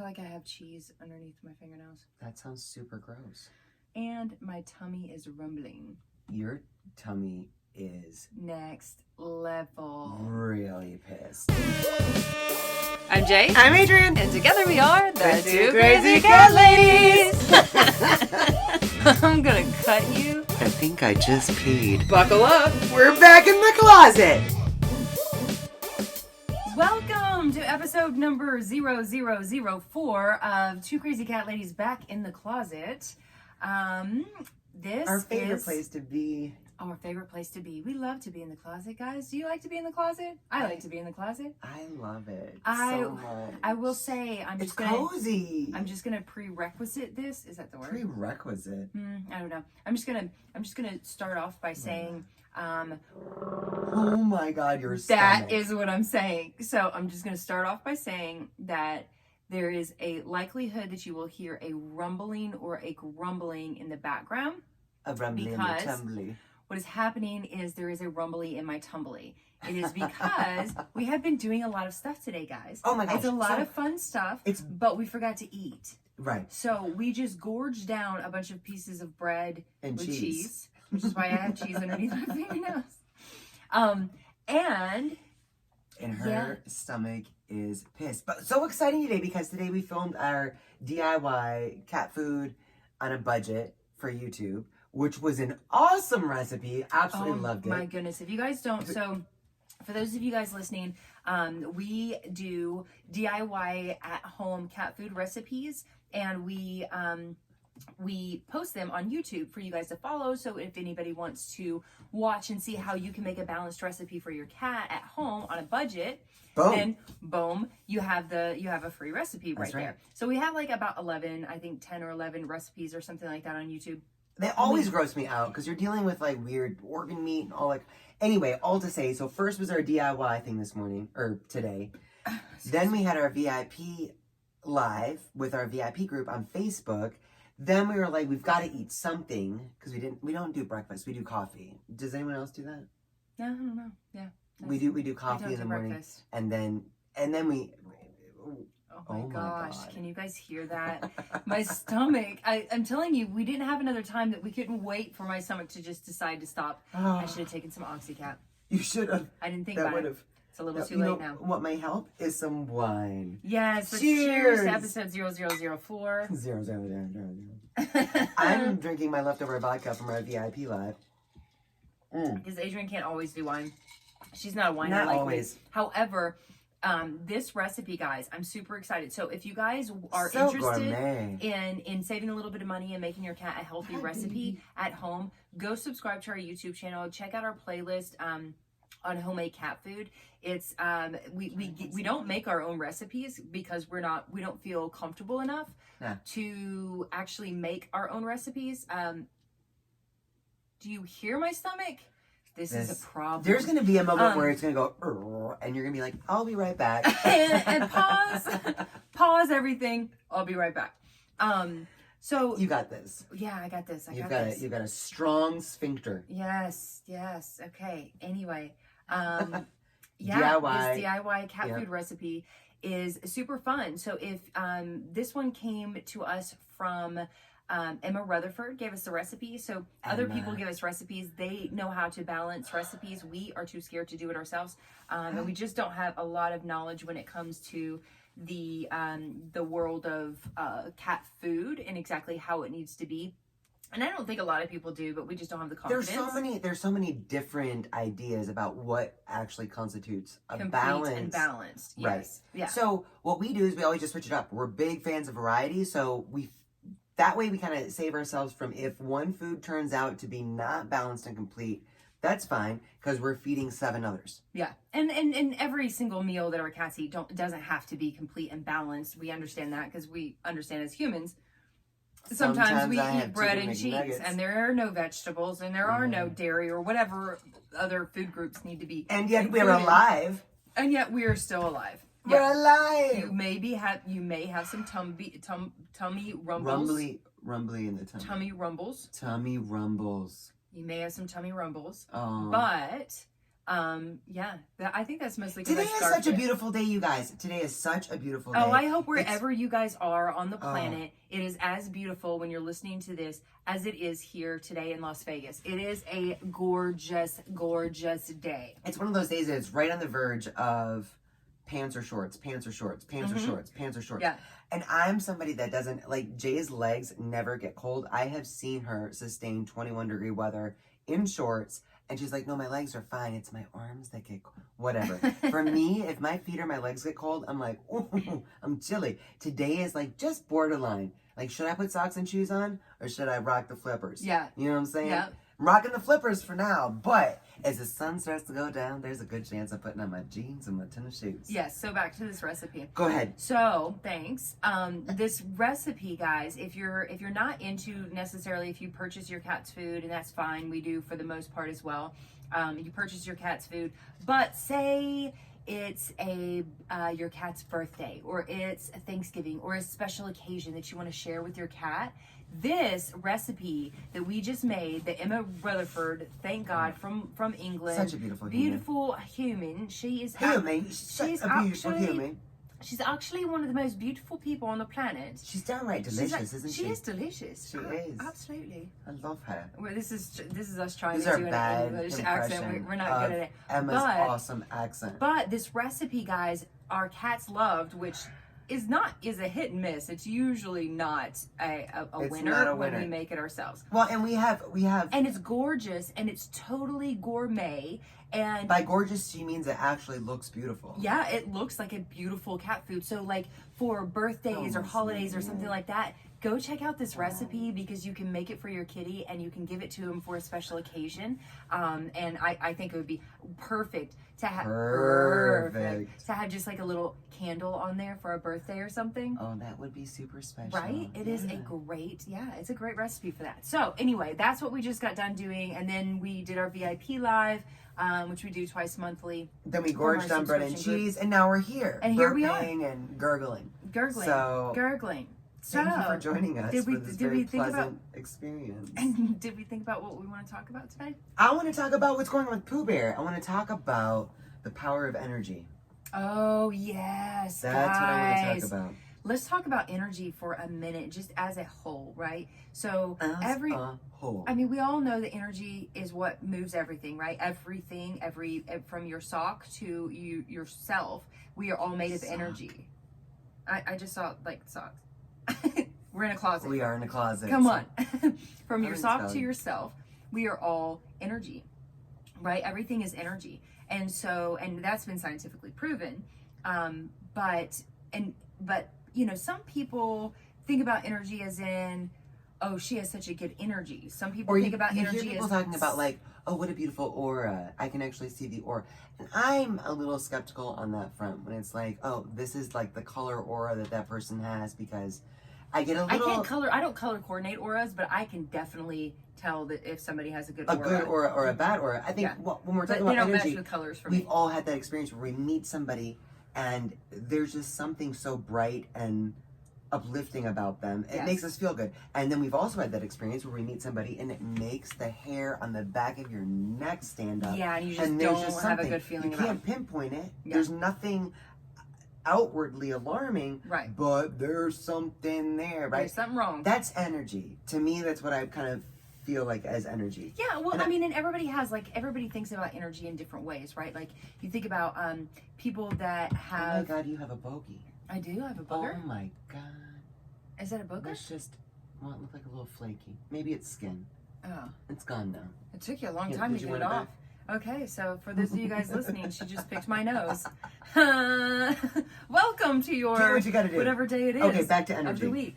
feel like I have cheese underneath my fingernails. That sounds super gross. And my tummy is rumbling. Your tummy is next level. Really pissed. I'm Jae. I'm Adrienne. And together we are the Two Crazy Cat Ladies. I'm gonna cut you. I think I just peed. Buckle up. We're back in the closet. Welcome to episode number 0004 of Two Crazy Cat Ladies Back in the Closet. This Our favorite is place to be. our favorite place to be. We love to be in the closet, guys. Do you like to be in the closet? I like to be in the closet. I love it I- so much. I will say, It's cozy. I'm just gonna prerequisite this. Is that the word? Prerequisite. I don't know. I'm just gonna start off by saying, Oh my God, your that stomach. is what I'm saying. So I'm just gonna start off by saying that there is a likelihood that you will hear a rumbling or a grumbling in the background. A rumbly and a because- tumbly. What is happening is there is a rumbly in my tumbly. It is because we have been doing a lot of stuff today, guys. Oh my gosh. It's a lot of fun stuff, but we forgot to eat. Right. So we just gorged down a bunch of pieces of bread And with cheese. cheese, which is why I have cheese underneath my fingernails. And her stomach is pissed. But so exciting today because today we filmed our DIY cat food on a budget for YouTube, which was an awesome recipe. Absolutely loved it. My goodness, if you guys don't, so for those of you guys listening, we do DIY at home cat food recipes, and we post them on YouTube for you guys to follow. So if anybody wants to watch and see how you can make a balanced recipe for your cat at home on a budget, then boom, you have a free recipe right there. So we have like about 11, I think 10 or 11 recipes or something like that on YouTube. They always gross me out because you're dealing with like weird organ meat and all like. Anyway, all to say, so first was our DIY thing this morning or today. Then we had our VIP live with our VIP group on Facebook. Then we were like, we've got to eat something because we don't do breakfast. We do coffee. Does anyone else do that? Yeah, I don't know. Yeah. We do coffee in the morning, breakfast. and then we. Oh my gosh, can you guys hear that? My stomach, I'm telling you, we didn't have another time that we couldn't wait for my stomach to just decide to stop. I should have taken some OxyCap. You should have. I didn't think That about would it. have. It's a little too late now. What may help is some wine. Yes, but Cheers to episode 0004. 0. I'm drinking my leftover vodka from our VIP live. Because Adrienne can't always do wine. She's not a winer Not like always. me. However, this recipe, guys, I'm super excited. So if you guys are So interested gourmet. in saving a little bit of money and making your cat a healthy recipe at home, go subscribe to our YouTube channel. Check out our playlist on homemade cat food. It's we don't make our own recipes because we don't feel comfortable enough to actually make our own recipes. Do you hear my stomach? This is a problem. There's going to be a moment where it's going to go, and you're going to be like, I'll be right back. and pause everything. I'll be right back. So you got this. Yeah, I got this. You've got a strong sphincter. Yes. Okay. Anyway, DIY. This DIY cat food recipe is super fun. So if this one came to us from Emma Rutherford gave us the recipe. So other people give us recipes. They know how to balance recipes. We are too scared to do it ourselves. And we just don't have a lot of knowledge when it comes to the world of cat food and exactly how it needs to be. And I don't think a lot of people do, but we just don't have the confidence. There's so many different ideas about what actually constitutes a complete balance. and balanced. Yes. Right. Yeah. So what we do is we always just switch it up. We're big fans of variety, so that way we kind of save ourselves from if one food turns out to be not balanced and complete, that's fine because we're feeding 7 others. Yeah. And every single meal that our cats eat doesn't have to be complete and balanced. We understand that because we understand as humans. Sometimes we eat bread and cheese and there are no vegetables and there are no dairy or whatever other food groups need to be. And yet we're alive. And yet we are still alive. We're alive. You may have some tummy rumbles. Rumbly in the tummy. Tummy rumbles. Tummy rumbles. You may have some tummy rumbles. Oh. But Yeah, I think that's mostly Today is such a beautiful day, you guys. Today is such a beautiful day. Oh, I hope wherever you guys are on the planet, it is as beautiful when you're listening to this as it is here today in Las Vegas. It is a gorgeous, gorgeous day. It's one of those days that it's right on the verge of pants or shorts, pants or shorts, pants or shorts, pants or shorts. Yeah. And I'm somebody that doesn't, like, Jay's legs never get cold. I have seen her sustain 21-degree weather in shorts. And she's like, no, my legs are fine. It's my arms that get cold. Whatever. For me, if my feet or my legs get cold, I'm like, ooh, I'm chilly. Today is like just borderline. Like, should I put socks and shoes on or should I rock the flippers? Yeah. You know what I'm saying? Yeah. I'm rocking the flippers for now. But as the sun starts to go down, there's a good chance of putting on my jeans and my tennis shoes. Yes. So back to this recipe. Go ahead. So thanks. This recipe, guys, if you're not into necessarily if you purchase your cat's food, and that's fine, we do for the most part as well. You purchase your cat's food, but say it's your cat's birthday, or it's a Thanksgiving, or a special occasion that you want to share with your cat. This recipe that we just made, that Emma Rutherford, thank God, from England, Such a beautiful human. She is She's a beautiful human. She's actually one of the most beautiful people on the planet. She's downright delicious, isn't she? She is delicious. She is. Absolutely. I love her. Well, this is us trying These to are do bad an English impression accent. We're not good at it. Emma's awesome accent. But this recipe, guys, our cats loved, which is a hit and miss. It's usually not a winner when we make it ourselves. Well, and we have and it's gorgeous, and it's totally gourmet. And by gorgeous, she means it actually looks beautiful. Yeah, it looks like a beautiful cat food. So like for birthdays or holidays or something like that, go check out this recipe, because you can make it for your kitty and you can give it to him for a special occasion. And I think it would be perfect to have to have just like a little candle on there for a birthday or something. Oh, that would be super special. Right? It is it's a great recipe for that. So anyway, that's what we just got done doing. And then we did our VIP live, which we do twice monthly. Then we gorged on bread and cheese, and now we're here. And here we are. And gurgling. Gurgling. Thank you for joining us for this very pleasant experience. And did we think about what we want to talk about today? I want to talk about what's going on with Pooh Bear. I want to talk about the power of energy. Oh, yes, That's what I want to talk about. Let's talk about energy for a minute, just as a whole, right? So I mean, we all know that energy is what moves everything, right? Everything, from your sock to yourself, we are all made of energy. I just saw like socks. We're in a closet. We are in a closet. Come on. From your sock to yourself, we are all energy, right? Everything is energy. And that's been scientifically proven. But you know, some people think about energy as in, oh, she has such a good energy. Some people think about energy as people talking about like, oh, what a beautiful aura. I can actually see the aura. And I'm a little skeptical on that front when it's like, oh, this is like the color aura that person has, because I get a little... I don't color coordinate auras, but I can definitely tell that if somebody has a good aura. A good aura or a bad aura. I think when we're talking about energy, match with colors for we've all had that experience where we meet somebody and there's just something so bright and uplifting about them. It makes us feel good. And then we've also had that experience where we meet somebody and it makes the hair on the back of your neck stand up. Yeah, and you just don't have a good feeling about it. You can't pinpoint it. Yeah. There's nothing outwardly alarming, right? But there's something there, right? There's something wrong. That's energy. To me, that's what I kind of feel like as energy. Yeah, well, I mean, and everybody thinks about energy in different ways, right? Like you think about people that have... Oh my God, you have a bogey. I do have a booger. Oh my God. Is that a booger? It's just, it look like a little flaky. Maybe it's skin. Oh. It's gone now. It took you a long time to get it off. Okay, so for those of you guys listening, she just picked my nose. Welcome to your do what you gotta do. Whatever day it is. Okay, back to energy. Of the week.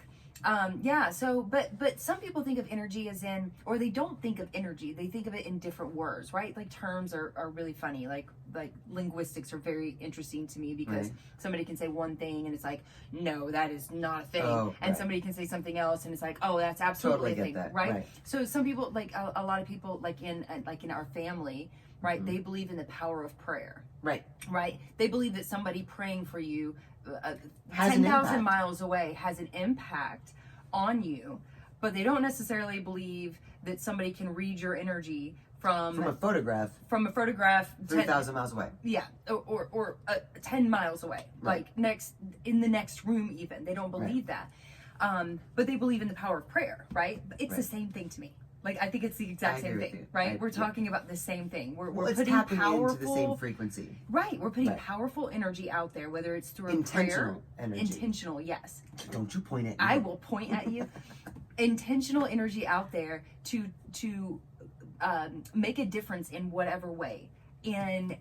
So, but some people think of energy as in, or they don't think of energy. They think of it in different words, right? Like terms are really funny. Like linguistics are very interesting to me because somebody can say one thing and it's like, no, that is not a thing. And somebody can say something else and it's like, oh, that's absolutely a thing, right? So some people, like a lot of people, like in our family, right? They believe in the power of prayer. Right. They believe that somebody praying for you 10,000 miles away has an impact on you, but they don't necessarily believe that somebody can read your energy from a photograph 3,000 miles away. Yeah, or 10 miles away, Right. like in the next room even. They don't believe that. But they believe in the power of prayer, right? It's the same thing to me. Like, I think it's the exact same thing, right? We're talking about the same thing. We're putting tapping powerful, into the same frequency. Right, we're putting powerful energy out there, whether it's through a Intentional prayer. energy. Intentional, yes. Don't you point at me. I will point at you. Intentional energy out there to make a difference in whatever way. And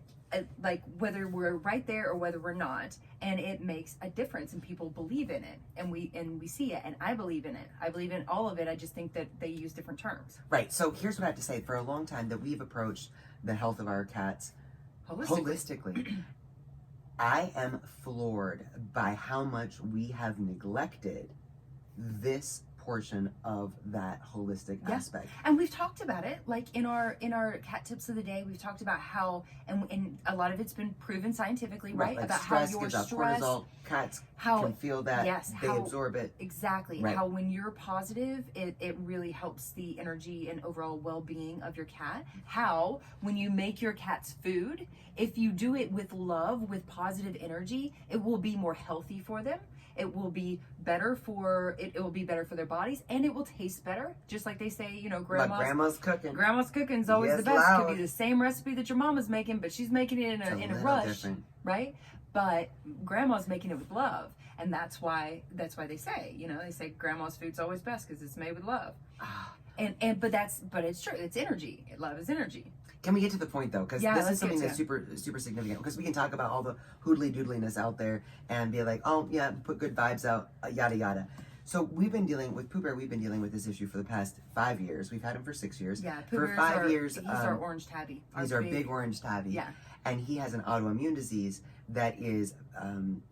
like whether we're right there or whether we're not, and it makes a difference and people believe in it, and we see it, and I believe in it. I believe in all of it. I just think that they use different terms. Right. So here's what I have to say. For a long time that we've approached the health of our cats holistically. I am floored by how much we have neglected this portion of that holistic aspect. And we've talked about it, like in our cat tips of the day, we've talked about how, and a lot of it's been proven scientifically, right? Like about stress how your gives out stress, cortisol, cats can feel that, they absorb it. Exactly. Right. How when you're positive, it really helps the energy and overall well-being of your cat. How when you make your cat's food, if you do it with love, with positive energy, it will be more healthy for them. It will be better for it will be better for their bodies, and it will taste better. Just like they say, you know, grandma's cooking. Grandma's cooking is always the best. Loud. It could be the same recipe that your mama's making, but she's making it in a rush, different. right? But grandma's making it with love, and that's why they say, you know, they say grandma's food's always best because it's made with love. But it's true. It's energy. Love is energy. Can we get to the point though? Because this is something that's super significant. Because we can talk about all the hoodly doodliness out there and be like, oh yeah, put good vibes out, yada yada. So we've been dealing with Pooh Bear. We've been dealing with this issue for the past 5 years. We've had him for 6 years. Yeah, for 5 years. He's our orange tabby. He's our big orange tabby. Yeah, and he has an autoimmune disease that is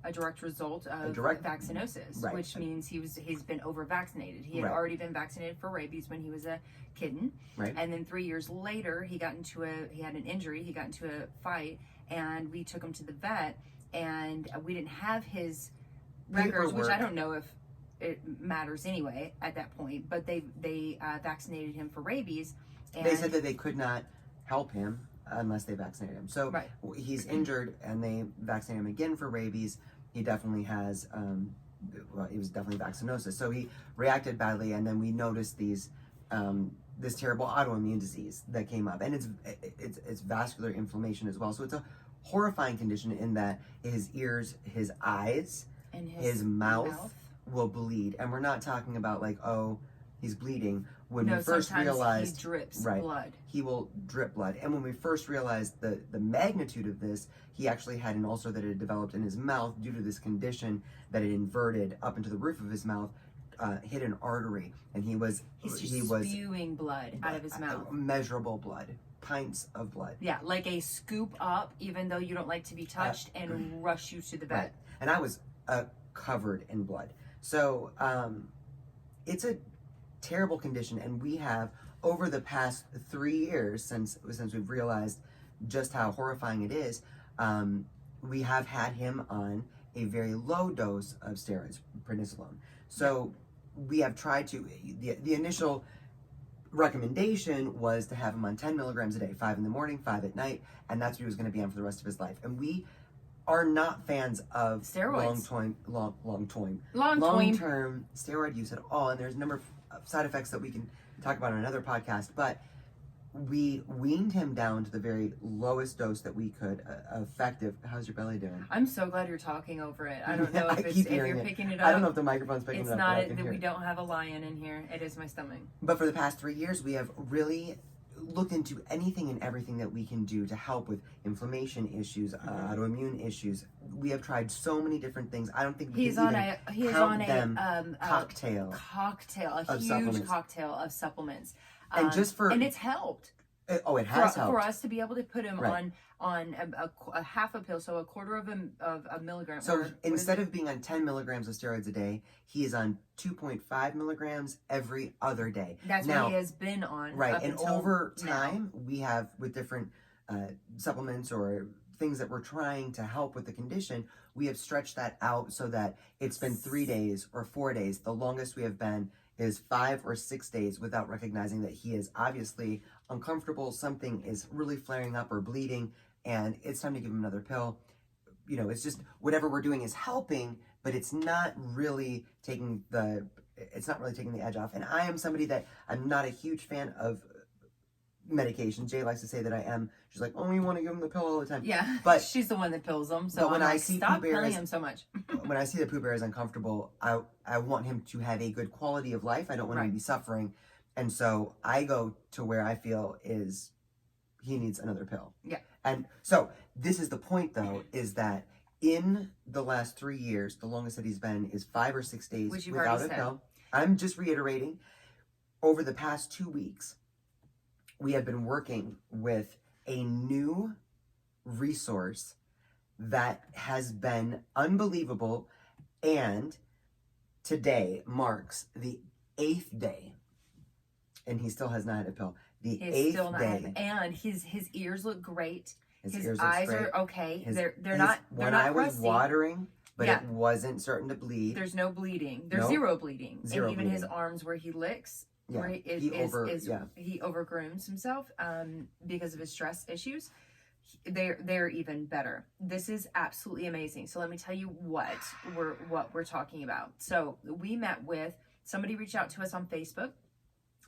a direct result of vaccinosis, right. Which means he's been over vaccinated. He had already been vaccinated for rabies when he was a kitten, right. And then 3 years later, he had an injury. He got into a fight, and we took him to the vet, and we didn't have his records, which I don't know if it matters anyway at that point. But they vaccinated him for rabies. And they said that they could not help him unless they vaccinated him. So he's injured, and they vaccinate him again for rabies. He definitely has, it was definitely vaccinosis. So he reacted badly, and then we noticed this terrible autoimmune disease that came up, and it's vascular inflammation as well. So it's a horrifying condition in that his ears, his eyes, and his mouth will bleed, and we're not talking about like, oh, he's bleeding. When we first realized, he drips blood. He will drip blood. And when we first realized the magnitude of this, he actually had an ulcer that had developed in his mouth due to this condition that had inverted up into the roof of his mouth, hit an artery, and he was spewing blood out of his mouth. Measurable blood, pints of blood. Yeah, like a scoop up, even though you don't like to be touched, and rush you to the vet. Right. And I was covered in blood. So it's a terrible condition, and we have over the past 3 years since we've realized just how horrifying it is, we have had him on a very low dose of steroids, prednisolone. So we have tried to, the initial recommendation was to have him on 10 milligrams a day, 5 in the morning, 5 at night, and that's what he was going to be on for the rest of his life. And we are not fans of steroids, long-term steroid use at all. And there's a number of side effects that we can talk about on another podcast, but we weaned him down to the very lowest dose that we could, effective. How's your belly doing? I'm so glad you're talking over it. I don't know if you're picking it up. I don't know if the microphone's picking it up. It's not that we don't have a lion in here. It is my stomach. But for the past 3 years, we have really looked into anything and everything that we can do to help with inflammation issues, autoimmune issues. We have tried so many different things. I don't think we can even count them. Cocktail, a huge cocktail of supplements, and and it's helped. It has helped for us to be able to put him on a half a pill, so a quarter of a milligram. So instead of being on 10 milligrams of steroids a day, he is on 2.5 milligrams every other day. That's what he has been on. Right, and over time, we have, with different supplements or things that we're trying to help with the condition, we have stretched that out so that it's been 3 days or 4 days. The longest we have been is 5 or 6 days without recognizing that he is obviously uncomfortable, something is really flaring up or bleeding, and it's time to give him another pill. You know, it's just whatever we're doing is helping, but it's not really taking the edge off. And I am somebody that I'm not a huge fan of medication. Jay likes to say that I am. She's like, oh, you want to give him the pill all the time. Yeah, but she's the one that pills him. So when I see stop Pooh Bear pilling him so much. when I see that Pooh Bear is uncomfortable, I want him to have a good quality of life. I don't want him to be suffering. And so I go to where I feel is he needs another pill. Yeah. And so this is the point, though, is that in the last 3 years, the longest that he's been is 5 or 6 days without a pill. I'm just reiterating, over the past 2 weeks, we have been working with a new resource that has been unbelievable, and today marks the 8th day, and he still has not had a pill. The 8th day, and his ears look great. His eyes are okay. They're not. They're when not I was crusty. watering, but it wasn't starting to bleed. There's no bleeding. There's zero bleeding. Zero and even bleeding. His arms where he licks. Yeah, where he overgrooms himself because of his stress issues. They're even better. This is absolutely amazing. So let me tell you what we're talking about. So we met with somebody, reached out to us on Facebook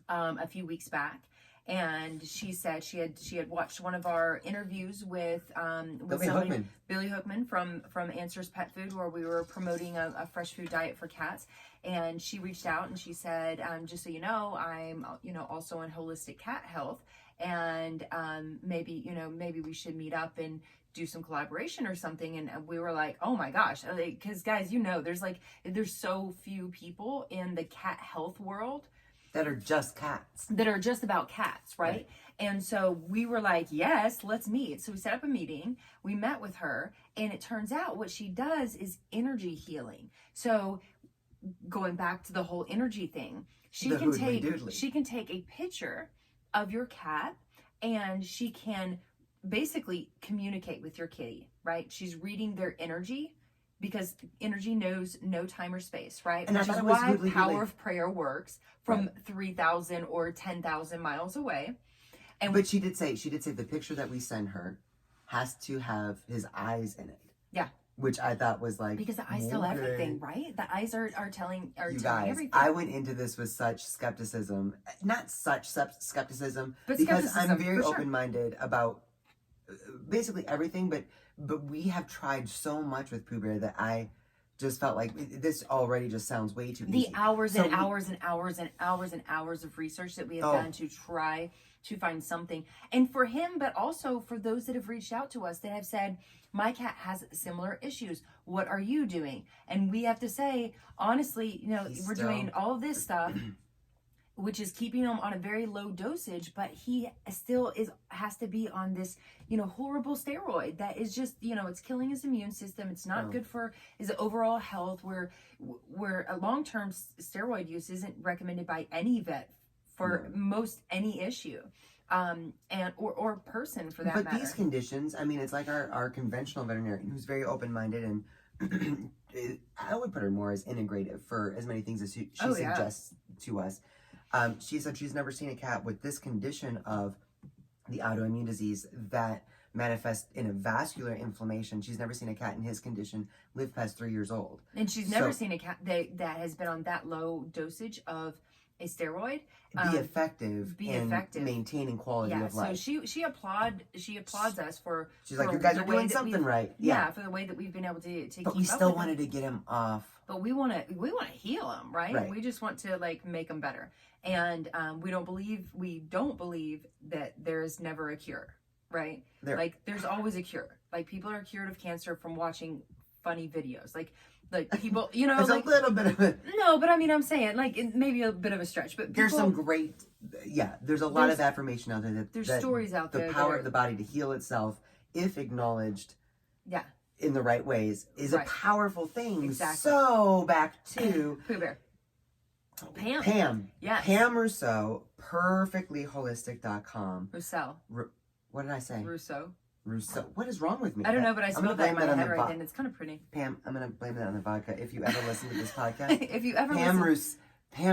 a few weeks back, and she said she had watched one of our interviews with Billy Hookman from Answers Pet Food, where we were promoting a fresh food diet for cats. And she reached out and she said, just so you know, I'm also in holistic cat health, and maybe we should meet up and do some collaboration or something. And we were like, oh my gosh, because guys, there's so few people in the cat health world that are just cats. That are just about cats, right? And so we were like, yes, let's meet. So we set up a meeting. We met with her, and it turns out what she does is energy healing. So going back to the whole energy thing, she can take a picture of your cat, and she can basically communicate with your kitty, right? She's reading their energy, because energy knows no time or space, right? And which is why Power of Prayer works from 3,000 or 10,000 miles away. But she did say the picture that we send her has to have his eyes in it. Yeah. Which I thought was like, because the eyes tell everything, right? The eyes are telling everything. I went into this with such skepticism, not such skepticism, but because skepticism, I'm very open-minded about basically everything, but we have tried so much with Pooh Bear that I just felt like this already just sounds way too easy. The hours and hours and hours and hours and hours of research that we have done to try to find something. And for him, but also for those that have reached out to us that have said, my cat has similar issues. What are you doing? And we have to say, honestly, we're doing all of this stuff, which is keeping him on a very low dosage, but he still has to be on this, horrible steroid that is just, it's killing his immune system. It's not good for his overall health, where a long-term steroid use isn't recommended by any vet for most any issue. Or person for that matter. But these conditions, I mean, it's like our conventional veterinarian who's very open-minded, and I would put her more as integrative for as many things as she suggests to us. She said she's never seen a cat with this condition of the autoimmune disease that manifests in a vascular inflammation. She's never seen a cat in his condition live past 3 years old. And she's never seen a cat that has been on that low dosage of a steroid be effective in maintaining quality of life. So she applauds us for. She's like, you guys are doing something right. Yeah, for the way that we've been able to keep up. But we still wanted to get him off. But we want to heal him, right? We just want to make him better. And we don't believe that there's never a cure, right? There's always a cure. People are cured of cancer from watching funny videos. Like people, it's a little bit of a... No, but I mean, I'm saying, it may be a bit of a stretch, but there's some great... there's a lot of affirmation out there there's stories out there. The power of the body to heal itself, if acknowledged in the right ways, is a powerful thing. Exactly. So, back to... Pooh Bear. Pam. Yes. Pam Rousseau, perfectlyholistic.com. Rousseau. What did I say? Rousseau. What is I don't know, I don't know, but I spelled that in my head right then. It's kind of pretty. Pam, I'm going to blame that on the vodka. If you ever listen to this podcast. If you ever Pam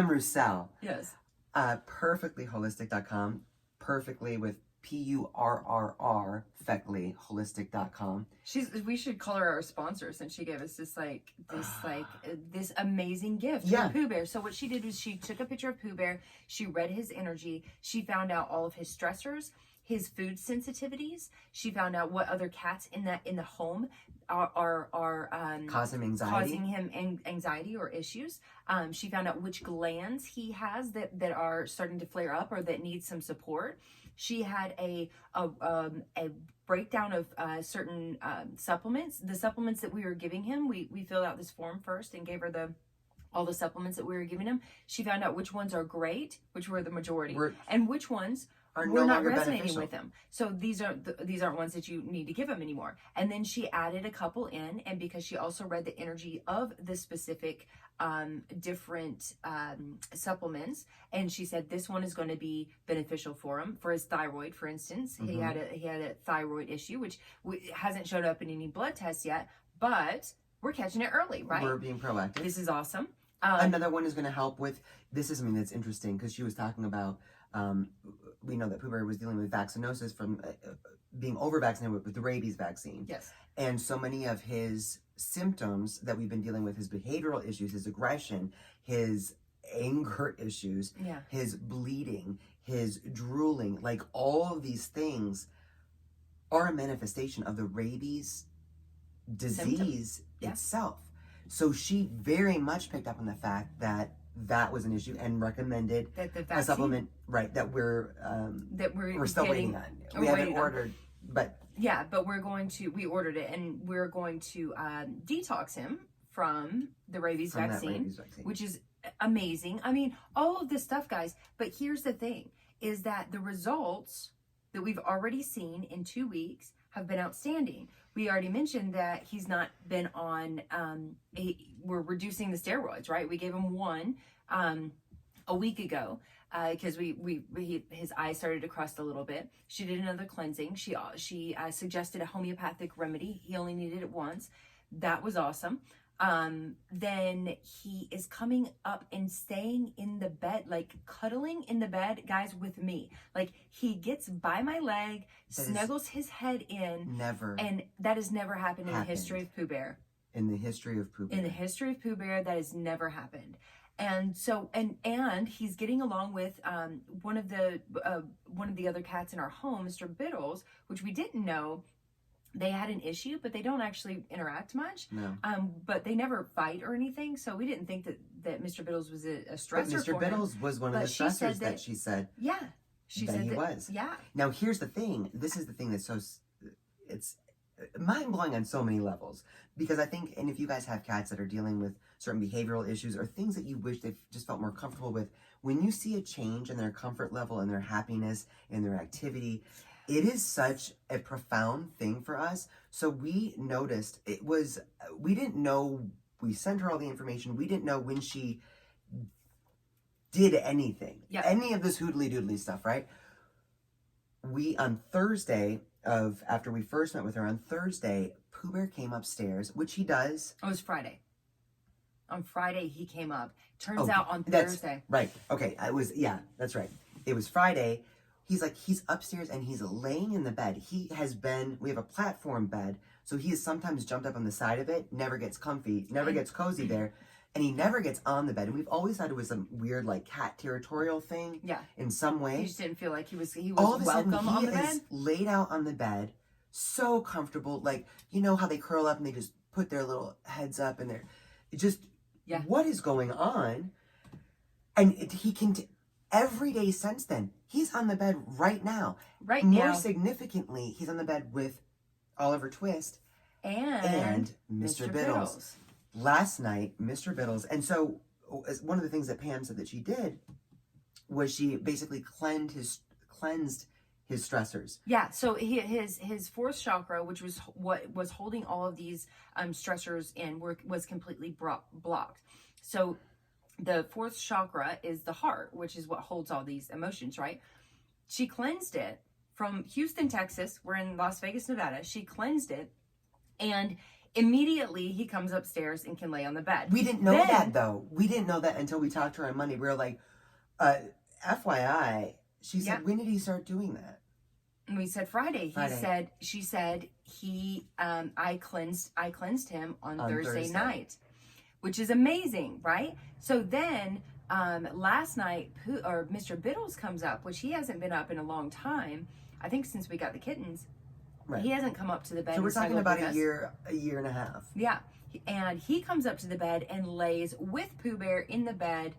Roussel. Yes. Perfectlyholistic.com. perfectly with PURRR, Feckley, holistic.com. We should call her our sponsor since she gave us this amazing gift Yeah. for Pooh Bear. So what she did was she took a picture of Pooh Bear, she read his energy, she found out all of his stressors, his food sensitivities, she found out what other cats in the home are Causing him anxiety or issues. She found out which glands he has that are starting to flare up or that need some support. She had a breakdown of certain supplements. The supplements that we were giving him, we filled out this form first and gave her all the supplements that we were giving him. She found out which ones are great, which were the majority, and which ones are we're no not longer resonating beneficial with him. So these aren't ones that you need to give him anymore. And then she added a couple in, and because she also read the energy of the specific different supplements, and she said this one is going to be beneficial for him, for his thyroid, for instance. He had a thyroid issue, which hasn't showed up in any blood tests yet, but we're catching it early, right? We're being proactive. This is awesome. Another one is going to help with, this is something that's interesting because she was talking about, we know that Pooh Bear was dealing with vaccinosis from being over-vaccinated with the rabies vaccine. Yes. And so many of his symptoms that we've been dealing with, his behavioral issues, his aggression, his anger issues, his bleeding, his drooling, like all of these things are a manifestation of the rabies disease itself. So she very much picked up on the fact that was an issue and recommended a supplement, right, that we're still waiting on. We haven't ordered, but yeah, but we ordered it, and we're going to detox him from the rabies vaccine, which is amazing. I mean, all of this stuff, guys, but here's the thing, is that the results that we've already seen in 2 weeks have been outstanding. We already mentioned that he's not been on, we're reducing the steroids, right? We gave him one a week ago because his eyes started to crust a little bit. She did another cleansing. She suggested a homeopathic remedy. He only needed it once. That was awesome. Then he is coming up and staying in the bed, like cuddling in the bed, guys, with me. Like he gets by my leg, snuggles his head in. Never. And that has never happened in the history of Pooh Bear. In the history of Pooh Bear. In the history of Pooh Bear, that has never happened. And so, and he's getting along with one of the other cats in our home, Mr. Biddles, which we didn't know. They had an issue, but they don't actually interact much. No. But they never fight or anything, so we didn't think that Mr. Biddles was a stressor. But Mr. Biddles was one of the stressors that she said. Yeah, she said he was. Yeah. Now here's the thing. This is the thing that's it's mind blowing on so many levels, because I think, and if you guys have cats that are dealing with certain behavioral issues or things that you wish they just felt more comfortable with, when you see a change in their comfort level and their happiness and their activity, it is such a profound thing for us. So we noticed we didn't know, we sent her all the information. We didn't know when she did anything, any of this hoodly doodly stuff, right? On Thursday after we first met with her on Thursday, Pooh Bear came upstairs, which he does. Oh, it was Friday. On Friday, he came up. Turns out on Thursday. Right. Okay. That's right. It was Friday. He's upstairs and he's laying in the bed. We have a platform bed, so he has sometimes jumped up on the side of it, never gets comfy, never gets cozy there, and he never gets on the bed. And we've always thought it was some weird, like, cat territorial thing. Yeah. In some way. He just didn't feel like he was all of a welcome sudden, on the bed. He is laid out on the bed, so comfortable. Like, you know how they curl up and they just put their little heads up and they're just, what is going on? And he can... Every day since then, he's on the bed right now. More significantly, he's on the bed with Oliver Twist and Mr. Biddles. Last night, Mr. Biddles. And so one of the things that Pam said that she did was she basically cleansed his stressors. Yeah, so his fourth chakra, which was what was holding all of these stressors in, was completely blocked. So the fourth chakra is the heart, which is what holds all these emotions, right? She cleansed it from Houston, Texas. We're in Las Vegas, Nevada. She cleansed it, and immediately he comes upstairs and can lay on the bed. We didn't know that, though. We didn't know that until we talked to her on Monday. We were like, FYI, She said, when did he start doing that? And we said Friday. She said I cleansed him on Thursday night, which is amazing, right? So then last night, Mr. Biddles comes up, which he hasn't been up in a long time. I think since we got the kittens. Right. He hasn't come up to the bed. So we're talking about a year and a half. Yeah. And he comes up to the bed and lays with Pooh Bear in the bed,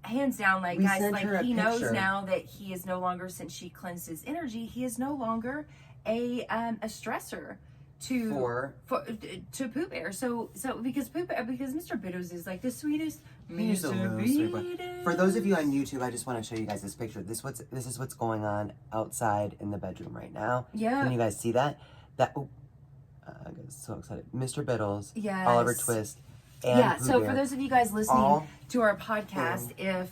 hands down, like, guys, like, he knows now that he is no longer, since she cleansed his energy, he is no longer a stressor to Pooh Bear. So because Mr. Biddles is like the sweetest. For those of you on YouTube, I just want to show you guys this picture. This is what's going on outside in the bedroom right now. Yeah. Can you guys see that? I get so excited. Mr. Biddles, yes. Oliver Twist, and Pooh so Bear. For those of you guys listening to our podcast, if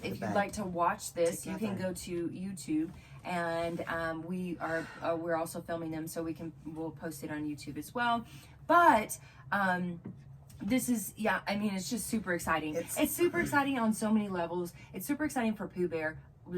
you'd like to watch this, you can go to YouTube, and we're also filming them, so we'll post it on YouTube as well. But this is, I mean, it's just super exciting. It's super exciting on so many levels. It's super exciting for Pooh Bear,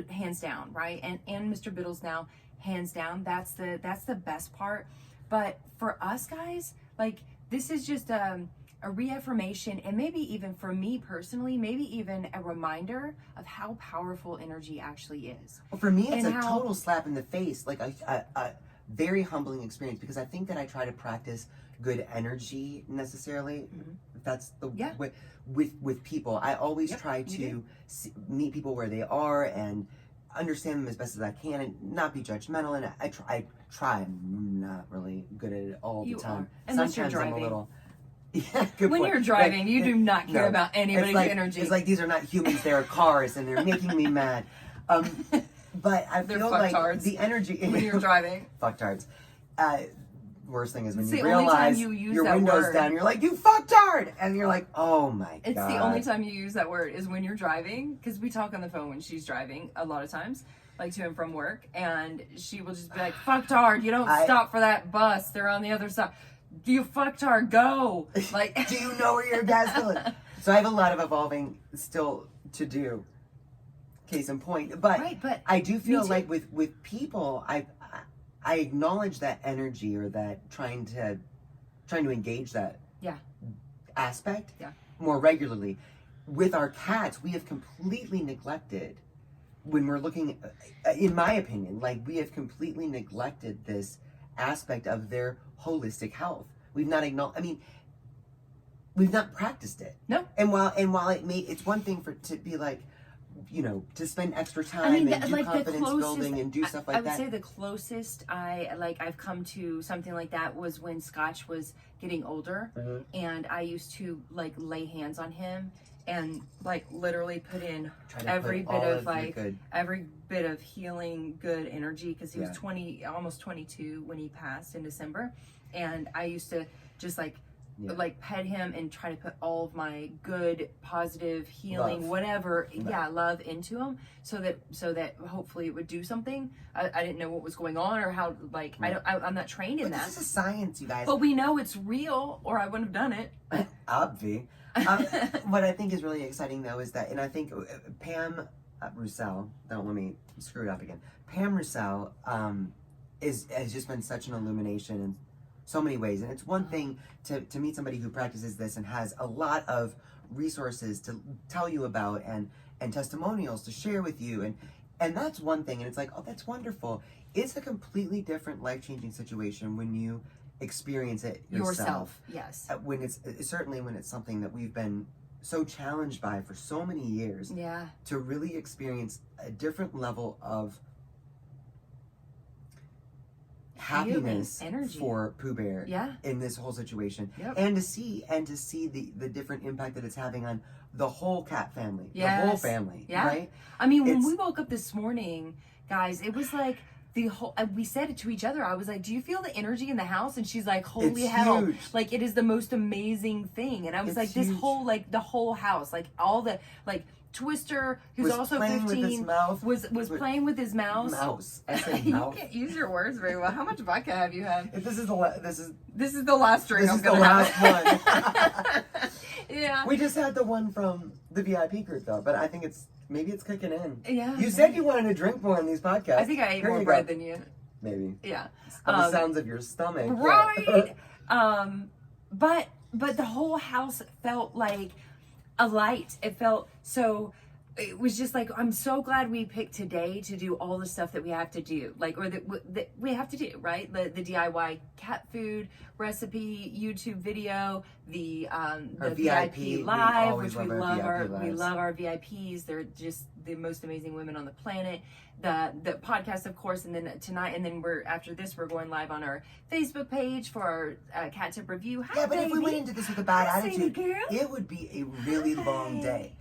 hands down, right? And Mr. Biddles now, hands down. That's the best part. But for us guys, like, this is just a reaffirmation, and maybe even for me personally, maybe even a reminder of how powerful energy actually is. Well, for me, it's total slap in the face, like a very humbling experience, because I think that I try to practice good energy necessarily. That's the way with people. I always try to meet people where they are and understand them as best as I can and not be judgmental. And I try. I'm not really good at it all the time. Unless you're Sometimes driving. I'm a little. When you're driving, you do not care about anybody's energy. It's like these are not humans; they are cars, and they're making me mad. But I feel like the energy when you're driving. Fucktards. Worst thing is when it's you realize your window's down, you're like, you fucktard! And you're like, oh my God. It's the only time you use that word is when you're driving, because we talk on the phone when she's driving a lot of times, like to and from work, and she will just be like, fucktard, you don't stop for that bus, they're on the other side. You fucktard, go! Like, do you know where your dad's going? So I have a lot of evolving still to do. Case in point. But I do feel like with people, I acknowledge that energy, or that trying to engage that aspect more regularly. With our cats, we have completely neglected, when we're looking, in my opinion, like, we have completely neglected this aspect of their holistic health. We've not we've not practiced it. No. And while it's one thing to be like, you know, to spend extra time and do like confidence building and do stuff like that. I would say the closest I've come to something like that was when Scotch was getting older, and I used to like lay hands on him and like literally put in every bit of healing good energy, because he was almost 22 when he passed in December, and I used to just like pet him and try to put all of my good, positive, healing, love into him, so that hopefully it would do something. I didn't know what was going on, or how, like, I'm not trained in that. This is science, you guys. But we know it's real, or I wouldn't have done it. Obvi. What I think is really exciting, though, is that, and I think Pam Roussel, don't let me screw it up again. Pam Roussel has just been such an illumination in so many ways. And it's one thing to meet somebody who practices this and has a lot of resources to tell you about and testimonials to share with you, and that's one thing, and it's like, oh, that's wonderful. It's a completely different life-changing situation when you experience it yourself. Yes. When it's something that we've been so challenged by for so many years. Yeah. To really experience a different level of happiness, energy for Pooh Bear in this whole situation, and to see the different impact that it's having on the whole cat family, the whole family, right? I mean, when we woke up this morning, guys, it was like the whole, we said it to each other. I was like, do you feel the energy in the house? And she's like, holy hell, huge. Like, it is the most amazing thing. And I was like, this huge. Whole, like, the whole house, like, all the, like, Twister, who's also 15, was playing with his mouse. I said mouse. You can't use your words very well. How much vodka have you had? This is the last drink. This is the last one. Yeah. We just had the one from the VIP group, though, but I think it's Maybe it's kicking in. Yeah. You said you wanted to drink more on these podcasts. I think I ate Here more you bread go. than you. Maybe. Yeah. Of the sounds of your stomach. Right. But the whole house felt like a light. It felt so. It was just like, I'm so glad we picked today to do all the stuff that we have to do, like, or that we have to do, right? The DIY cat food recipe, YouTube video, the VIP live, which we love our VIPs. They're just the most amazing women on the planet. The podcast, of course, and then tonight, and then after this, we're going live on our Facebook page for our cat tip review. Hi, yeah, but baby. if we went into this with a bad attitude, girl. it would be a really long day.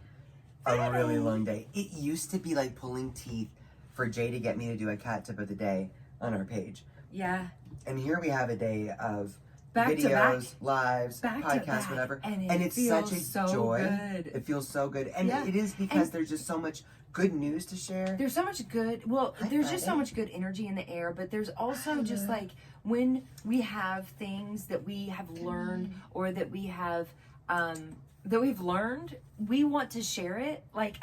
A really long day. It used to be like pulling teeth for Jay to get me to do a cat tip of the day on our page. Yeah. And here we have a day of Back to videos, back. lives, Back to podcasts, back. whatever. And it's feels such a so joy. good. It feels so good. And Yeah. it is because And there's just so much good news to share. there's so much good, well, Hi, there's just so Friday. much good energy in the air, but there's also just like when we have things that we have learned or that we have, that we've learned, we want to share it. Like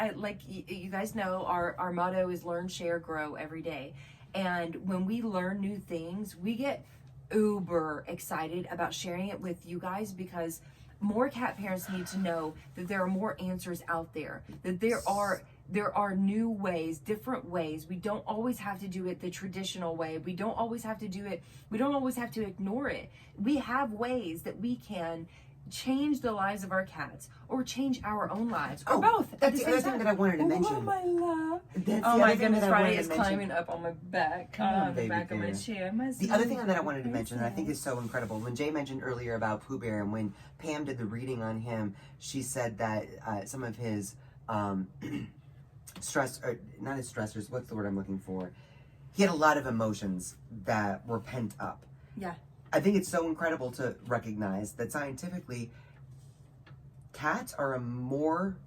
you guys know, our motto is learn, share, grow every day. And when we learn new things, we get uber excited about sharing it with you guys, because more cat parents need to know that there are more answers out there, that there are new ways, different ways. We don't always have to do it the traditional way. We don't always have to do it. We don't always have to ignore it. We have ways that we can change the lives of our cats or change our own lives or both. That's the other thing that I wanted to mention. Oh my love. That's Oh the my other thing goodness, that I wanted Friday to is mention. climbing up on my back, Come on, the baby back of my girl. chair. My The other thing sweet that I wanted to mention, and I princess. think is so incredible, when Jay mentioned earlier about Pooh Bear, and when Pam did the reading on him, she said that some of his stress, or not his stressors, what's the word I'm looking for? He had a lot of emotions that were pent up. Yeah. I think it's so incredible to recognize that scientifically, cats are a more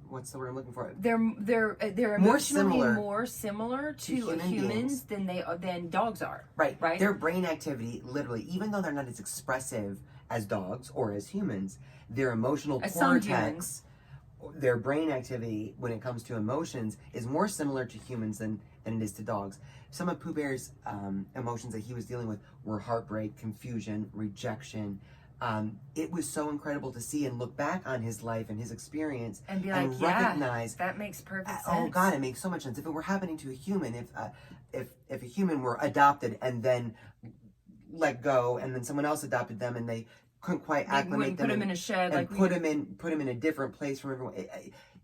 what's the word I'm looking for? They're More emotionally similar more similar to human humans than dogs are. Right. Right. Their brain activity, literally, even though they're not as expressive as dogs or as humans, their emotional As some cortex, their brain activity when it comes to emotions is more similar to humans than it is to dogs. Some of Pooh Bear's emotions that he was dealing with were heartbreak, confusion, rejection. It was so incredible to see and look back on his life and his experience And be like, recognize that makes perfect sense. oh God, it makes so much sense. If it were happening to a human, if a human were adopted and then let go, and then someone else adopted them and they couldn't quite acclimate them, put them in a shed, and like put them in a different place from everyone.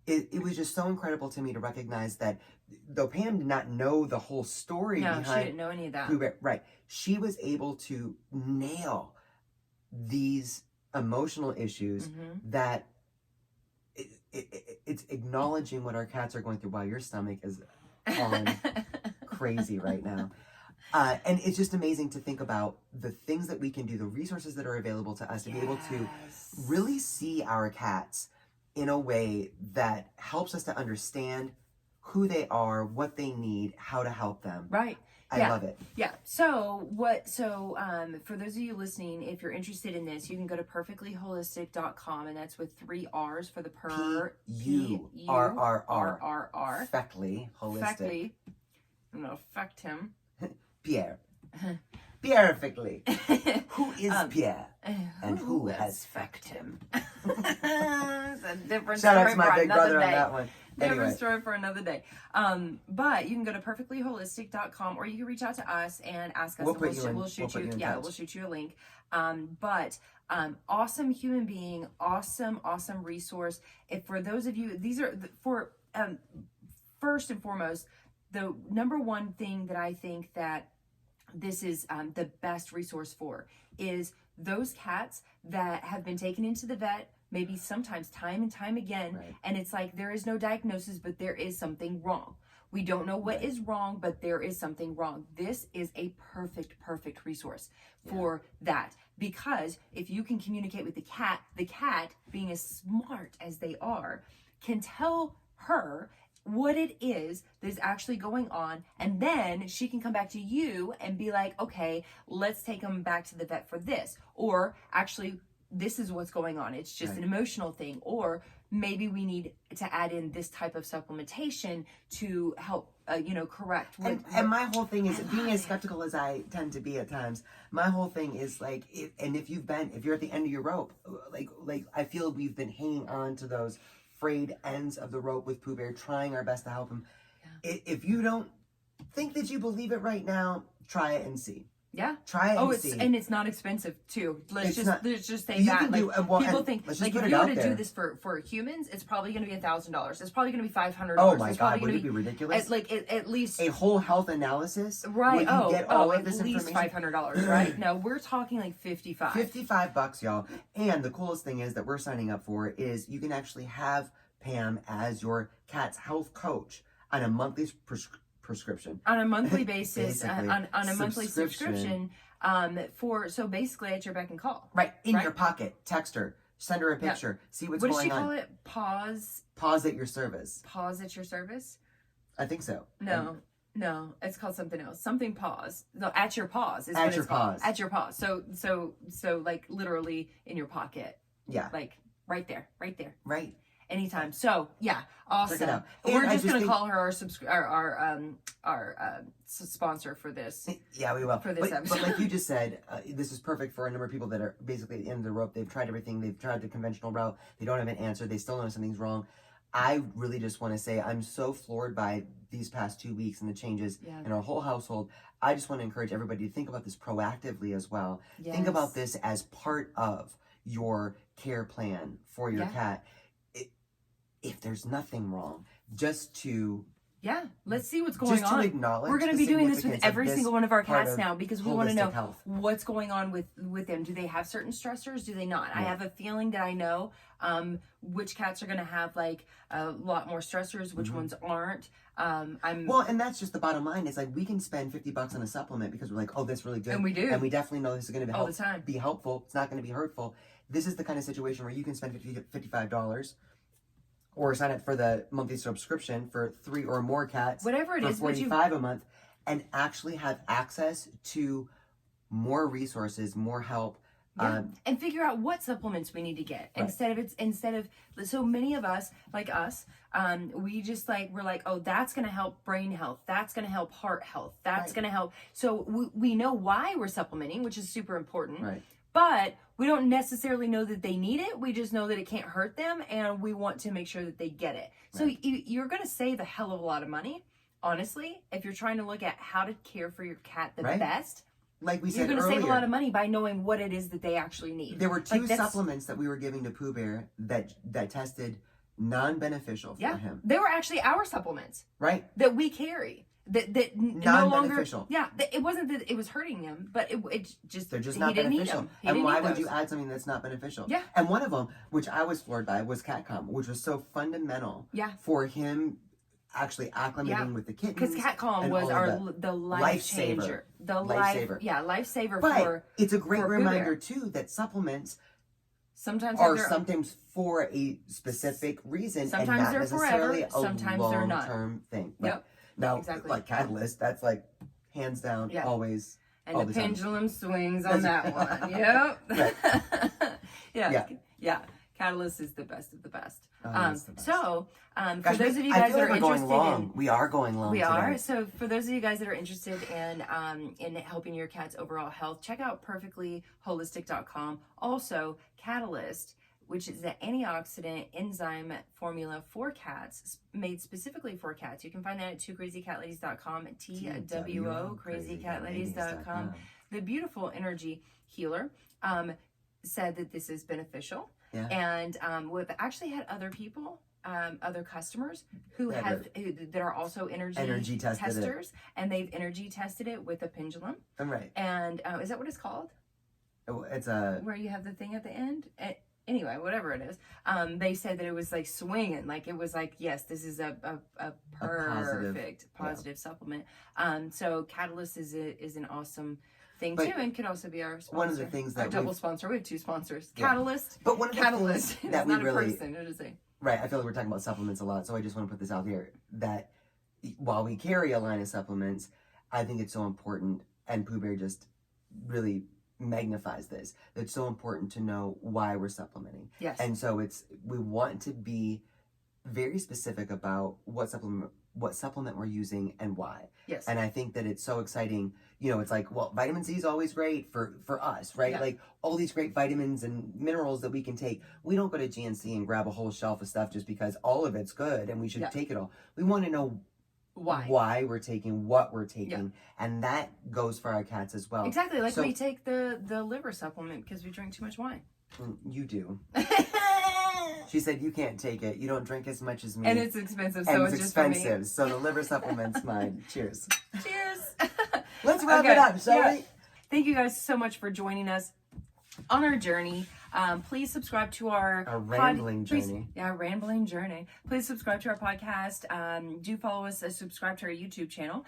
It was just so incredible to me to recognize that though Pam did not know the whole story No, she behind didn't know any of that. Pooh Bear, right? She was able to nail these emotional issues that it's acknowledging what our cats are going through while your stomach is on crazy right now. And it's just amazing to think about the things that we can do, the resources that are available to us to be able to really see our cats in a way that helps us to understand who they are, what they need, how to help them. Right. I love it. Yeah. So for those of you listening, if you're interested in this, you can go to perfectlyholistic.com, and that's with 3 R's for the P-U-R-R-R. Perfectly holistic. Perfectly. I'm gonna affect him. Pierre. Perfectly. Who is Pierre? And who has fecked him? It's a different Shout out story to my for big another brother day. on that one. Different Anyway. story for another day. But you can go to perfectlyholistic.com, or you can reach out to us and ask us. We'll and put you in- we'll shoot we'll put you. you in Yeah, touch. we'll shoot you a link. Awesome human being, awesome resource. If for those of you, these are for first and foremost, the number one thing that I think that this is the best resource for is those cats that have been taken into the vet, maybe sometimes time and time again, Right. and it's like there is no diagnosis, but there is something wrong. We don't know what is wrong, but there is something wrong. This is a perfect resource for that, because if you can communicate with the cat, being as smart as they are, can tell her what it is that is actually going on, and then she can come back to you and be like, okay, let's take them back to the vet for this, or actually this is what's going on. It's just Right. an emotional thing. Or maybe we need to add in this type of supplementation to help, correct. And my whole thing is, being as skeptical as I tend to be at times, my whole thing is like, if you're at the end of your rope, like I feel we've been hanging on to those frayed ends of the rope with Pooh Bear, trying our best to help him. Yeah. If you don't think that you believe it right now, try it and see. Yeah. Try it and see. And it's not expensive too. Let's just say you that. can do- well, people and think let's like just if put you it were out to do there. this for humans, it's probably going to be $1,000. It's probably going to be $500. Oh my It's God, probably would gonna it be ridiculous? at least A whole health analysis, right. where you get all of at this least information. $500, right? No, we're talking like $55. $55, y'all. And the coolest thing is that we're signing up for is you can actually have Pam as your cat's health coach on a monthly prescription. On a monthly basis, Basically, on a monthly subscription. So basically at your beck and call. Right, in Right? your pocket. Text her. Send her a picture. See what's What does going she call on. it? Pause Pause at your service. at your service? I think so. No, it's called something else. Something pause. No, at your pause is At what your it's called. pause. At your pause. So like literally in your pocket. Yeah. Like right there. Right. Anytime. So yeah, awesome. Check it out. We're And I just gonna think- call her our sponsor for this. Yeah, we will. For this but episode. like you just said, this is perfect for a number of people that are basically at the end of the rope. They've tried everything. They've tried the conventional route. They don't have an answer. They still know something's wrong. I really just want to say I'm so floored by these past 2 weeks and the changes in our whole household. I just want to encourage everybody to think about this proactively as well. Yes. Think about this as part of your care plan for your cat. If there's nothing wrong, just to let's see what's going on. Acknowledge We're going to the be doing this with significance of every this single one of our part cats of now because we want to know holistic health. what's going on with them. Do they have certain stressors? Do they not? I have a feeling that I know which cats are going to have like a lot more stressors, which ones aren't. Well, and that's just the bottom line. Is like we can spend $50 on a supplement because we're like, oh, that's really good, And we do. and we definitely know this is going to be All the time. be helpful. It's not going to be hurtful. This is the kind of situation where you can spend $55. Or sign up for the monthly subscription for 3 or more cats. Whatever it for is, $45 a month, and actually have access to more resources, more help. And figure out what supplements we need to get instead of so many of us like us we just like we're like, oh, that's going to help brain health, that's going to help heart health, that's going to help, so we know why we're supplementing, which is super important, Right. but we don't necessarily know that they need it. We just know that it can't hurt them, and we want to make sure that they get it. So you're going to save a hell of a lot of money, honestly, if you're trying to look at how to care for your cat the best. Like we You're said going to earlier, save a lot of money by knowing what it is that they actually need. there were 2 Like, supplements that we were giving to Pooh Bear that tested non-beneficial for him. They were actually our supplements Right. that we carry. That no longer, Non-beneficial. It wasn't that it was hurting him, but it just They're just he not didn't need beneficial. them. He And didn't why need would you those. add something that's not beneficial? Yeah. And one of them, which I was floored by, was CatCom, which was so fundamental for him actually acclimating with the kittens. Because CatCom and was all of the life changer, Lifesaver. lifesaver But for. it's a great for Pooh reminder Bear. too that supplements Sometimes are they're sometimes for a specific reason Sometimes and not they're necessarily forever, sometimes a they're not. long-term thing. Yep. Now, Exactly. like Catalyst, that's like hands down always. and all the the time. pendulum swings on that one. Yep. Yeah. Catalyst is the best of the best. It's the best. So, for Gosh, those of you I guys feel that like are we're going interested long. in, We are going long. we today. are. So, for those of you guys that are interested in helping your cat's overall health, check out perfectlyholistic.com. Also, Catalyst, which is an antioxidant enzyme formula for cats, made specifically for cats. You can find that at twocrazycatladies.com, TWO crazycatladies.com. The beautiful energy healer said that this is beneficial. Yeah. And we've actually had other people, other customers who that are also energy testers, and they've energy tested it with a pendulum. I'm right. And is that what it's called? It's a Where you have the thing at the end? Anyway, whatever it is, they said that it was like swinging, like it was like, yes, this is a perfect positive supplement. So Catalyst is an awesome thing too, and could also be our sponsor. One of the things that our double sponsor. We have 2 sponsors. Yeah. Catalyst, but one of the Catalyst. things that it's we not really a person. It is a right. I feel like we're talking about supplements a lot, so I just want to put this out here that while we carry a line of supplements, I think it's so important, and Pooh Bear just really magnifies this. It's so important to know why we're supplementing. Yes. And so we want to be very specific about what supplement we're using and why. Yes. And I think that it's so exciting. You know, it's like, well, vitamin C is always great for us, right? Yeah. Like all these great vitamins and minerals that we can take. We don't go to GNC and grab a whole shelf of stuff just because all of it's good and we should take it all. We want to know why we're taking what we're taking, and that goes for our cats as well. Exactly, like we take the liver supplement because we drink too much wine. You do. She said you can't take it. You don't drink as much as me. And it's expensive, so and it's just expensive. for me. So the liver supplement's mine. Cheers. Cheers. Let's wrap it up, shall we? Thank you guys so much for joining us on our journey. Please subscribe to our rambling journey. Rambling journey. Please subscribe to our podcast. Do follow us. Subscribe to our YouTube channel.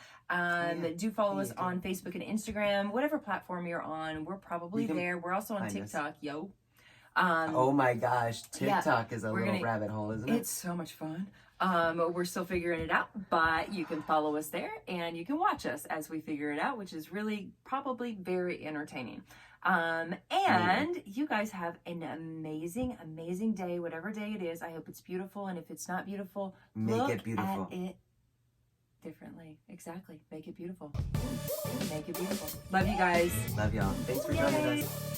Do follow us on Facebook and Instagram. Whatever platform you're on, we're probably there. We're also on TikTok. Yo. Oh my gosh, TikTok is a little rabbit hole, isn't it? It's so much fun. We're still figuring it out, but you can follow us there and you can watch us as we figure it out, which is really probably very entertaining. And you guys have an amazing, amazing day, whatever day it is. I hope it's beautiful. And if it's not beautiful, make it beautiful. At it differently. Exactly. Make it beautiful. Make it beautiful. Love you guys. Love y'all. Thanks for joining us.